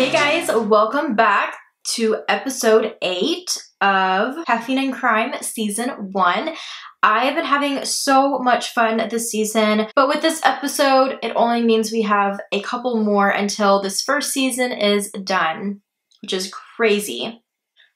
Hey guys, welcome back to episode 8 of Caffeine Crime season 1. I have been having so much fun this season, but with this episode, it only means we have a couple more until this first season is done, which is crazy.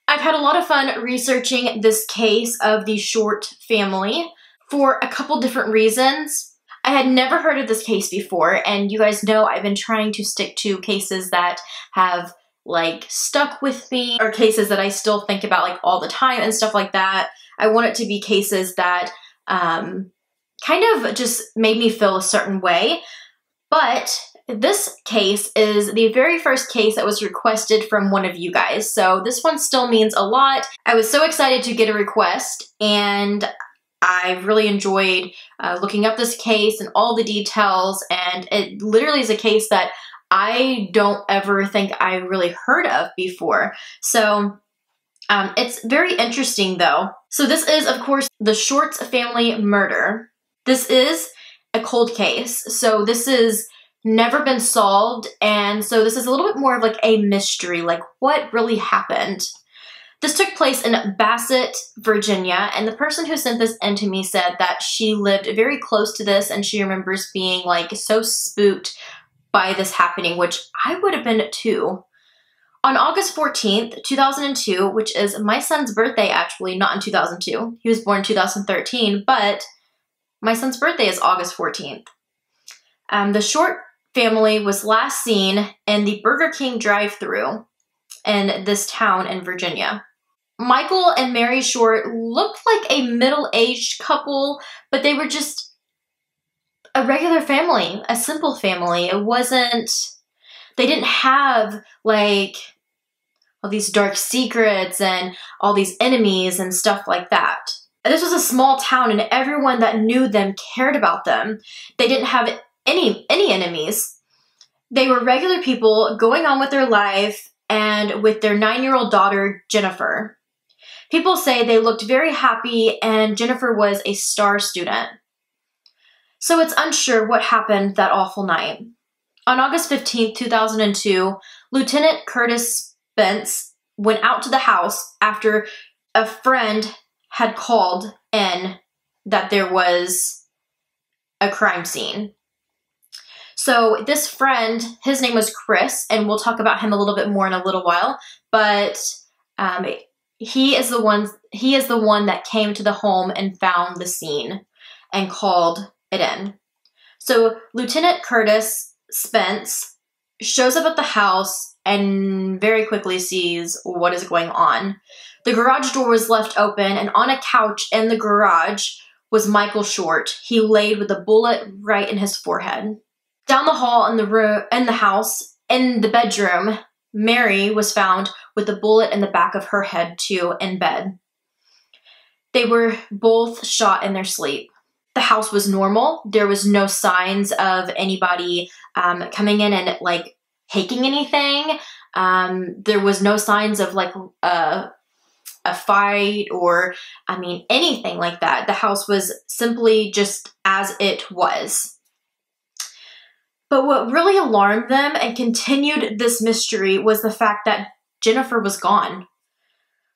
I've had a lot of fun researching this case of the Short family for a couple different reasons. I had never heard of this case before, and you guys know I've been trying to stick to cases that have stuck with me, or cases that I still think about all the time and stuff like that. I want it to be cases that kind of just made me feel a certain way. But this case is the very first case that was requested from one of you guys, so this one still means a lot. I was so excited to get a request, and I've really enjoyed looking up this case and all the details, and it literally is a case that I don't ever think I really heard of before. So it's very interesting though. So this is, of course, the Short family murder. This is a cold case, so this is never been solved, and so this is a little bit more of a mystery, what really happened. This took place in Bassett, Virginia, and the person who sent this in to me said that she lived very close to this and she remembers being so spooked by this happening, which I would have been too. On August 14th, 2002, which is my son's birthday actually, not in 2002. He was born in 2013, but my son's birthday is August 14th. The Short family was last seen in the Burger King drive-thru in this town in Virginia. Michael and Mary Short looked like a middle-aged couple, but they were just a regular family, a simple family. It wasn't, they didn't have all these dark secrets and all these enemies and stuff like that. This was a small town and everyone that knew them cared about them. They didn't have any enemies. They were regular people going on with their life and with their 9-year-old daughter, Jennifer. People say they looked very happy and Jennifer was a star student. So it's unsure what happened that awful night. On August 15th, 2002, Lieutenant Curtis Spence went out to the house after a friend had called in that there was a crime scene. So this friend, his name was Chris, and we'll talk about him a little bit more in a little while, but he is the one that came to the home and found the scene and called it in. So Lieutenant Curtis Spence shows up at the house and very quickly sees what is going on. The garage door was left open, and on a couch in the garage was Michael Short. He laid with a bullet right in his forehead. Down the hall in the house, in the bedroom, Mary was found with a bullet in the back of her head too, in bed. They were both shot in their sleep. The house was normal. There was no signs of anybody coming in and taking anything. There was no signs of a fight or anything like that. The house was simply just as it was. But what really alarmed them and continued this mystery was the fact that Jennifer was gone.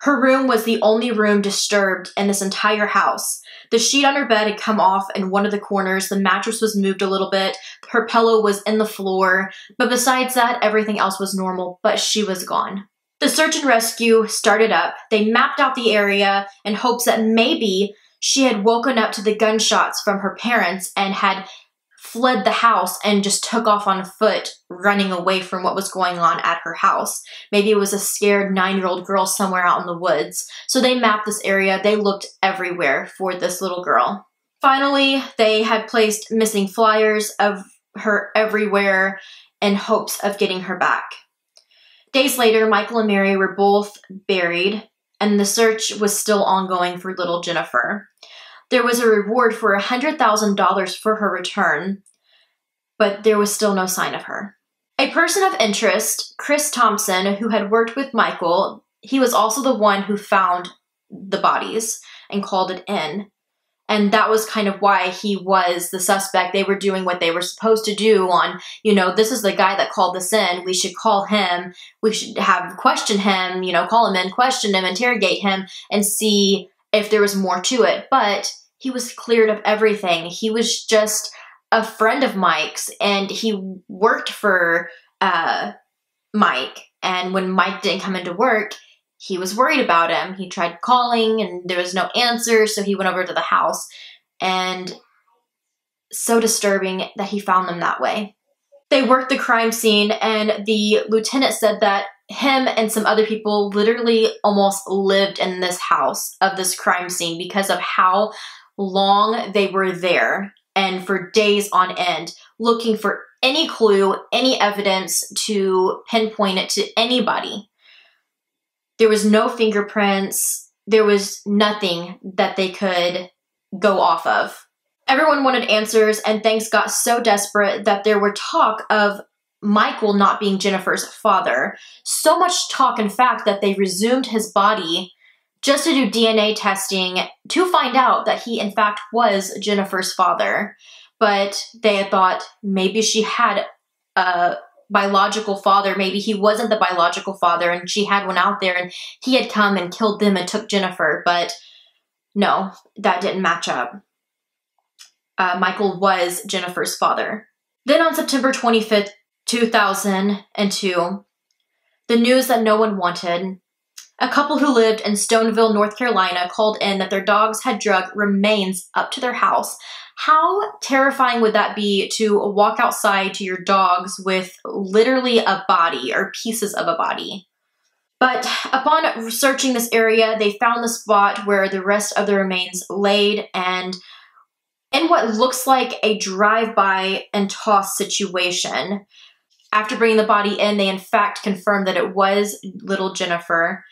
Her room was the only room disturbed in this entire house. The sheet on her bed had come off in one of the corners, the mattress was moved a little bit, her pillow was in the floor, but besides that, everything else was normal, but she was gone. The search and rescue started up. They mapped out the area in hopes that maybe she had woken up to the gunshots from her parents and had fled the house and just took off on foot, running away from what was going on at her house. Maybe it was a scared 9-year-old girl somewhere out in the woods. So they mapped this area. They looked everywhere for this little girl. Finally, they had placed missing flyers of her everywhere in hopes of getting her back. Days later, Michael and Mary were both buried, and the search was still ongoing for little Jennifer. There was a reward for $100,000 for her return, but there was still no sign of her. A person of interest, Chris Thompson, who had worked with Michael, he was also the one who found the bodies and called it in. And that was kind of why he was the suspect. They were doing what they were supposed to do on, you know, this is the guy that called this in. We should call him. We should question him, you know, call him in, question him, interrogate him, and see if there was more to it. But he was cleared of everything. He was just a friend of Mike's, and he worked for Mike. And when Mike didn't come into work, he was worried about him. He tried calling and there was no answer, so he went over to the house. And so disturbing that he found them that way. They worked the crime scene, and the lieutenant said that him and some other people literally almost lived in this house of this crime scene because of how long they were there, and for days on end, looking for any clue, any evidence to pinpoint it to anybody. There was no fingerprints. There was nothing that they could go off of. Everyone wanted answers, and things got so desperate that there were talk of Michael not being Jennifer's father. So much talk, in fact, that they resumed his body just to do DNA testing to find out that he, in fact, was Jennifer's father. But they had thought maybe she had a biological father. Maybe he wasn't the biological father and she had one out there and he had come and killed them and took Jennifer. But no, that didn't match up. Michael was Jennifer's father. Then on September 25th, 2002, the news that no one wanted, a couple who lived in Stoneville, North Carolina, called in that their dogs had drug remains up to their house. How terrifying would that be to walk outside to your dogs with literally a body or pieces of a body? But upon searching this area, they found the spot where the rest of the remains laid, and in what looks like a drive-by and toss situation. After bringing the body in, they in fact confirmed that it was little Jennifer.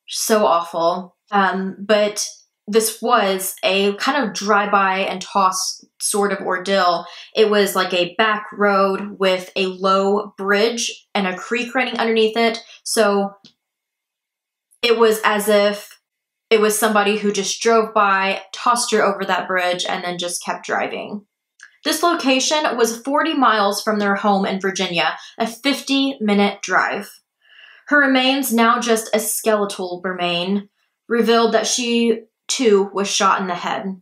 So awful. But this was a kind of drive-by and toss sort of ordeal. It was like a back road with a low bridge and a creek running underneath it. So it was as if it was somebody who just drove by, tossed her over that bridge, and then just kept driving. This location was 40 miles from their home in Virginia, a 50-minute drive. Her remains, now just a skeletal remain, revealed that she, too, was shot in the head.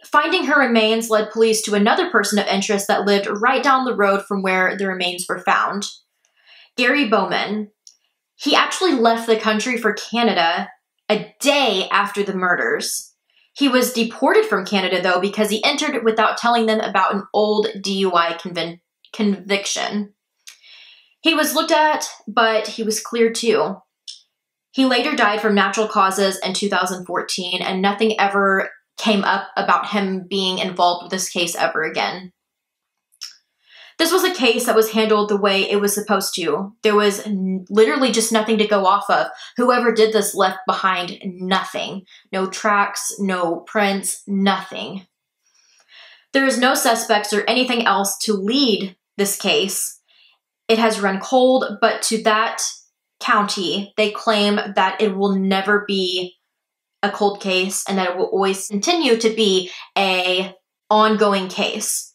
Finding her remains led police to another person of interest that lived right down the road from where the remains were found. Gary Bowman. He actually left the country for Canada a day after the murders. He was deported from Canada, though, because he entered without telling them about an old DUI conviction. He was looked at, but he was cleared too. He later died from natural causes in 2014, and nothing ever came up about him being involved with this case ever again. This was a case that was handled the way it was supposed to. There was literally just nothing to go off of. Whoever did this left behind nothing. No tracks, no prints, nothing. There is no suspects or anything else to lead this case. It has run cold, but to that county, they claim that it will never be a cold case and that it will always continue to be an ongoing case.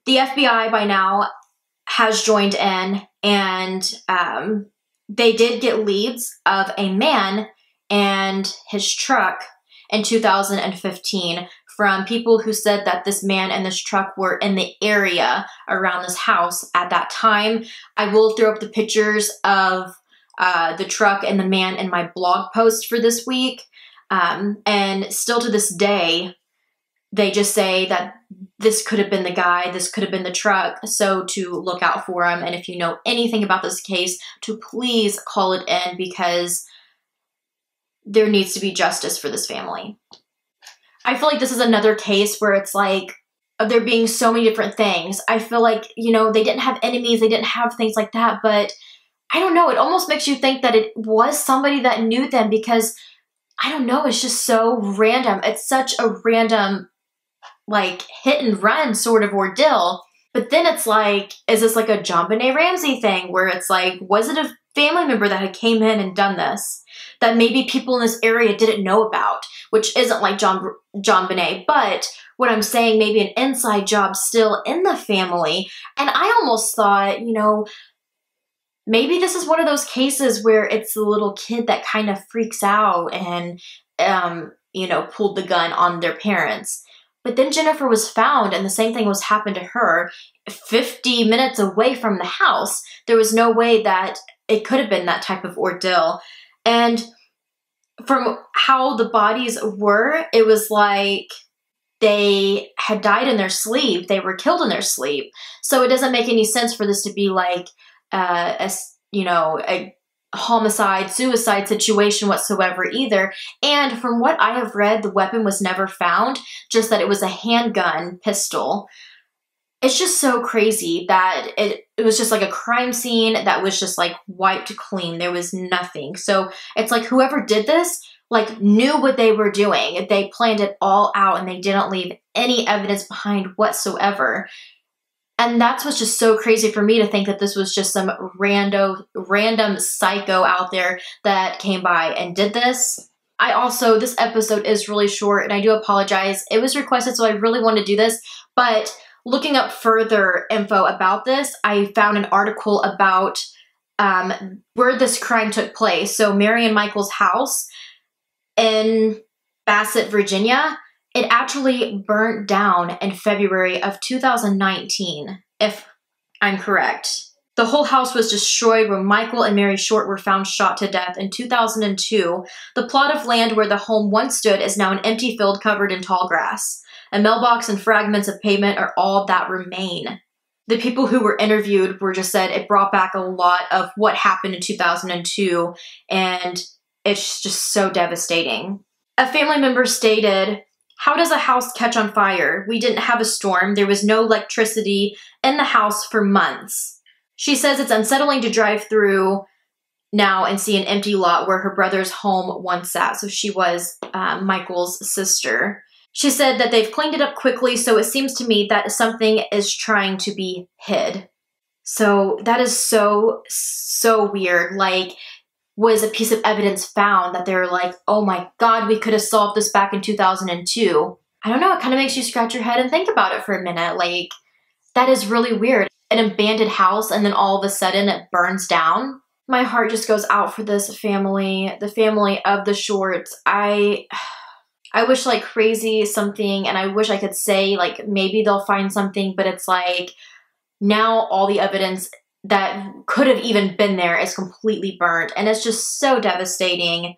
The FBI by now has joined in, and they did get leads of a man and his truck in 2015 from people who said that this man and this truck were in the area around this house at that time. I will throw up the pictures of the truck and the man in my blog post for this week. And still to this day, they just say that this could have been the guy, this could have been the truck, so to look out for him. And if you know anything about this case, to please call it in, because there needs to be justice for this family. I feel like this is another case where it's like, there being so many different things. I feel like, you know, they didn't have enemies, they didn't have things like that, but I don't know, it almost makes you think that it was somebody that knew them, because I don't know, it's just so random. It's such a random, like, hit and run sort of ordeal. But then it's like, is this like a JonBenet Ramsey thing where it's like, was it a family member that had came in and done this that maybe people in this area didn't know about, which isn't like JonBenet, but what I'm saying, maybe an inside job still in the family. And I almost thought, you know, maybe this is one of those cases where it's the little kid that kind of freaks out and, you know, pulled the gun on their parents. But then Jennifer was found and the same thing was happened to her 50 minutes away from the house. There was no way that it could have been that type of ordeal. And from how the bodies were, it was like they had died in their sleep. They were killed in their sleep. So it doesn't make any sense for this to be like a homicide, suicide situation whatsoever either. And from what I have read, the weapon was never found, just that it was a handgun pistol. It's just so crazy that it was just like a crime scene that was just like wiped clean. There was nothing. So it's like whoever did this like knew what they were doing. They planned it all out and they didn't leave any evidence behind whatsoever. And that's what's just so crazy for me to think that this was just some random psycho out there that came by and did this. This episode is really short and I do apologize. It was requested, so I really wanted to do this, but looking up further info about this, I found an article about where this crime took place. So Mary and Michael's house in Bassett, Virginia, it actually burnt down in February of 2019, if I'm correct. The whole house was destroyed when Michael and Mary Short were found shot to death in 2002. The plot of land where the home once stood is now an empty field covered in tall grass. A mailbox and fragments of pavement are all that remain. The people who were interviewed were just said it brought back a lot of what happened in 2002, and it's just so devastating. A family member stated, "How does a house catch on fire? We didn't have a storm. There was no electricity in the house for months." She says it's unsettling to drive through now and see an empty lot where her brother's home once sat. So she was Michael's sister. She said that they've cleaned it up quickly, so it seems to me that something is trying to be hid. So that is so weird. Like, was a piece of evidence found that they were like, oh my God, we could have solved this back in 2002. I don't know, it kind of makes you scratch your head and think about it for a minute. Like, that is really weird. An abandoned house and then all of a sudden it burns down. My heart just goes out for this family, the family of the Shorts. I wish like crazy something, and I wish I could say like maybe they'll find something, but it's like now all the evidence that could have even been there is completely burnt, and it's just so devastating.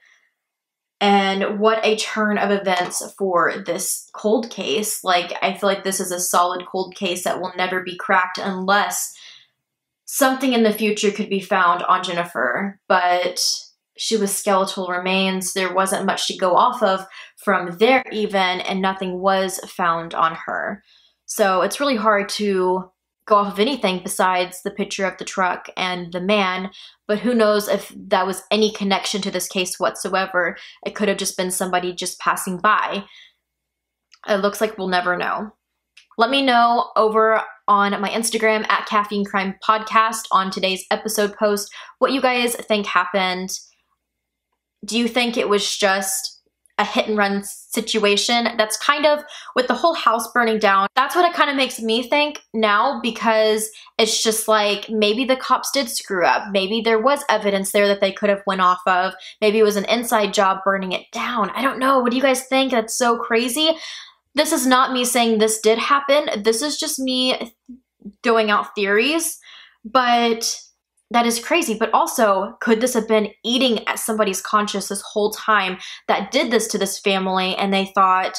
And what a turn of events for this cold case. Like, I feel like this is a solid cold case that will never be cracked unless something in the future could be found on Jennifer. But she was skeletal remains. There wasn't much to go off of from there even, and nothing was found on her. So it's really hard to go off of anything besides the picture of the truck and the man, but who knows if that was any connection to this case whatsoever. It could have just been somebody just passing by. It looks like we'll never know. Let me know over on my Instagram at Caffeine Crime Podcast on today's episode post what you guys think happened. Do you think it was just a hit and run situation? That's kind of with the whole house burning down. That's what it kind of makes me think now, because it's just like maybe the cops did screw up. Maybe there was evidence there that they could have went off of. Maybe it was an inside job burning it down. I don't know. What do you guys think? That's so crazy. This is not me saying this did happen. This is just me throwing out theories, but that is crazy. But also, could this have been eating at somebody's conscience this whole time that did this to this family, and they thought,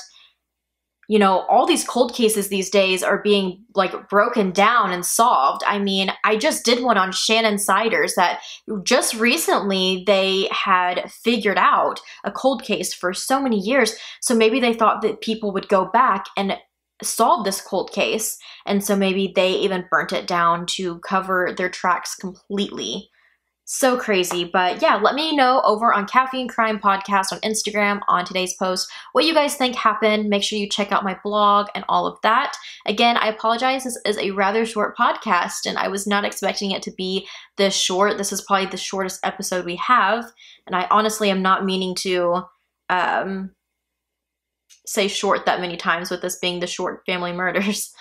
you know, all these cold cases these days are being like broken down and solved. I mean, I just did one on Shannon Siders that just recently they had figured out a cold case for so many years. So maybe they thought that people would go back and solve this cold case, and so maybe they even burnt it down to cover their tracks completely. So crazy. But yeah, let me know over on Caffeine Crime Podcast on Instagram on today's post what you guys think happened. Make sure you check out my blog and all of that. Again, I apologize. This is a rather short podcast and I was not expecting it to be this short. This is probably the shortest episode we have. And I honestly am not meaning to say short that many times with this being the short family murders.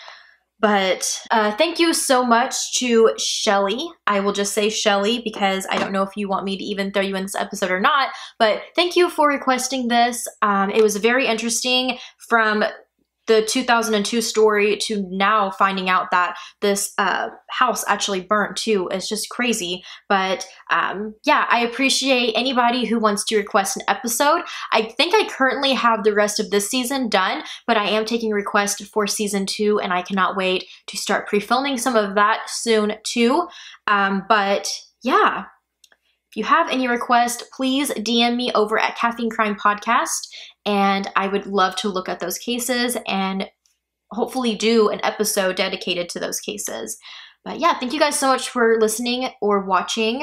But thank you so much to Shelly. I will just say Shelly because I don't know if you want me to even throw you in this episode or not, but thank you for requesting this. It was very interesting from the 2002 story to now finding out that this house actually burnt too. It's just crazy. But yeah, I appreciate anybody who wants to request an episode. I think I currently have the rest of this season done, but I am taking requests for season 2 and I cannot wait to start pre-filming some of that soon too. But yeah. If you have any requests, please DM me over at Caffeine Crime Podcast, and I would love to look at those cases and hopefully do an episode dedicated to those cases. But yeah, thank you guys so much for listening or watching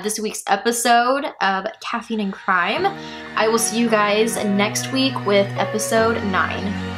this week's episode of Caffeine and Crime. I will see you guys next week with episode 9.